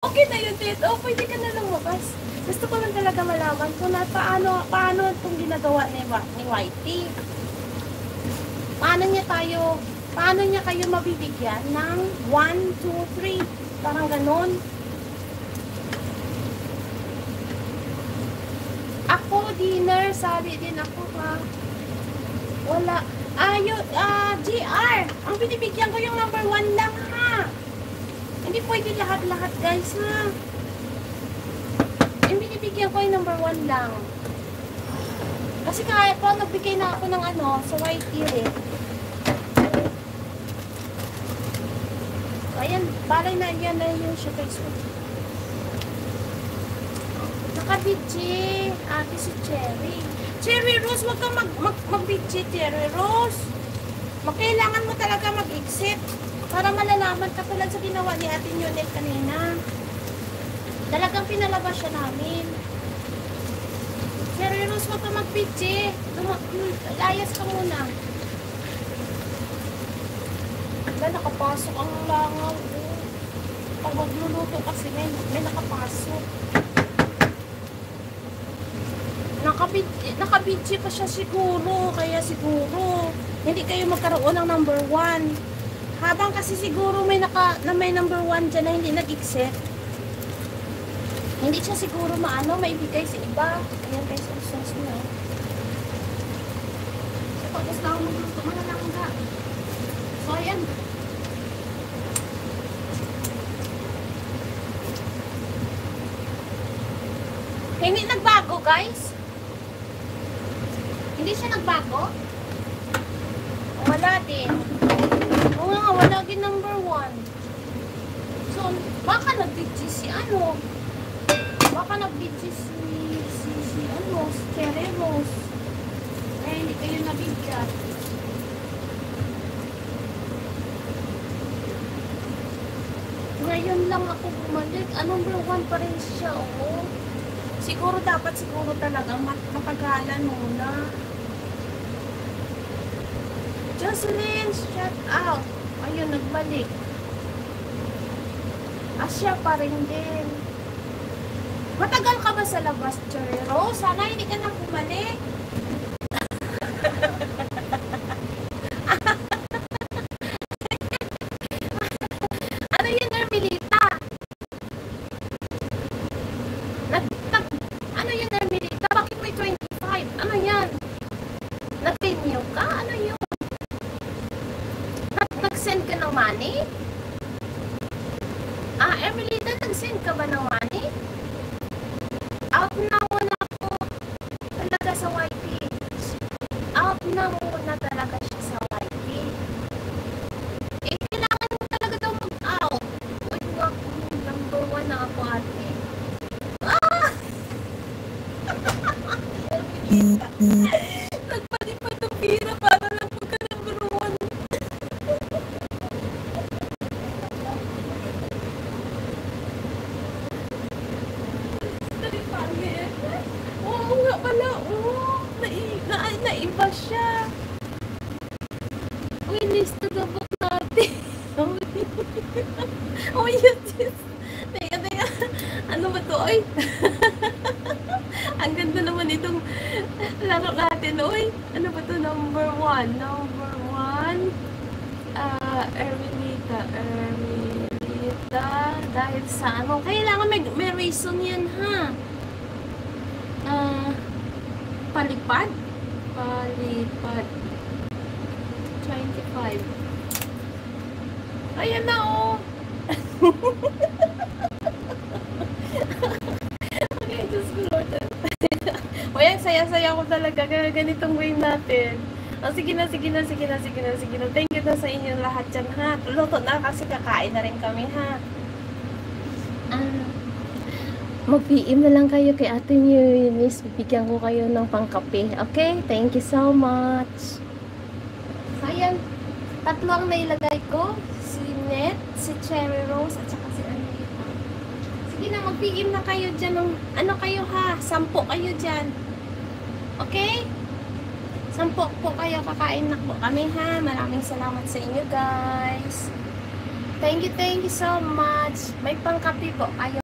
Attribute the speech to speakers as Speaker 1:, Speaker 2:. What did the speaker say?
Speaker 1: Okay na yun, Tito. Pwede ka na lumabas. Gusto ko lang talaga malaman kung paano itong ginagawa ni Whitey. Paano niya kayo mabibigyan ng 1, 2, 3? Parang ganon. Ako, dinner, sabi din ako ha. Wala. GR. Ang binibigyan ko yung number 1 lang ha. Hindi pwede lahat-lahat guys ha. Yung binibigyan ko yung number 1 lang. Kasi kaya po, nagbigay na ako ng sa Whitey eh. Ayan, balay na yan na yung siya Facebook. Naka-bitchy. Ate si Cherry. Cherry Rose, wag kang mag-bitchy, Cherry Rose. Kailangan mo talaga mag-exit para malalaman katulad sa ginawa ni Ate Nionel kanina. Talagang pinalabas siya namin. Cherry Rose, wag kang mag-bitchy. Layas ka muna. Wala, nakapasok ang langaw. Pag magluluto kasi may nakapasok. Nakabitsi pa siya siguro. Kaya siguro hindi kayo magkaroon ng number 1. Habang kasi siguro may number 1 dyan na hindi nag-exit. Hindi siya siguro maibigay sa iba. Ayan guys, ang sauce mo. So, tapos na ako magluto. Malalangga. So, ayan. Hindi nagbago, guys. Hindi siya nagbago? Wala din. Oo nga, wala din number 1. So, baka nag-bitchy si Baka nag-bitchy si Cherry Rose. Kaya hindi kayo nabigyan. Ngayon lang ako bumalik. Number 1 pa rin siya, oh. Siguro talaga matagalan muna. Jocelyn, shut out. Ayun, nagbalik. Asya pa rin din. Matagal ka ba sa labas, Cherry Rose? Sana hindi ka na bumalik. Ano yun, Ermilita? Ano yun, Ermilita? Bakit may 25? Ano yan? Nag-renew ka? Ano yun? Nag-send ka ng money? Ermilita, nag-send ka ba ng money? Out na muna ako talaga sa YP. Out na muna talaga siya sa YP. Kailangan mo talaga daw mag-out. Uy, wag, number 1 na ako, ate. Nagpalipat ang pira para lang pagka number 1. Oo nga pala, naiba siya. Uy, list to the book natin. Uy, yes. Teka. Ano ba to? Uy. Ang ganda naman itong laro natin. Uy, ano ba to? Number 1. Number 1. Ermilita. Dahil sa kailangan may reason yan, ha? Palipad. 25. Ayan na, oh. Okay, just go, Lord. O yan, saya-saya ko talaga. Kaya ganitong way natin. Sige na. Thank you na sa inyo lahat dyan, ha. Luto na kasi kakain na rin kami, ha. Mag-PM na lang kayo kay Ate Eunice. Bibigyan ko kayo ng pangkape. Okay? Thank you so much. So, ayan. 3 ang nailagay ko. Si Net, si Cherry Rose, at saka si Anita. Sige na, mag-PM na kayo dyan. Ano kayo, ha? 10 kayo dyan. Okay? 10 po kayo. Kakain na po kami, ha. Maraming salamat sa inyo, guys. Thank you so much. May pangkape po. Ayaw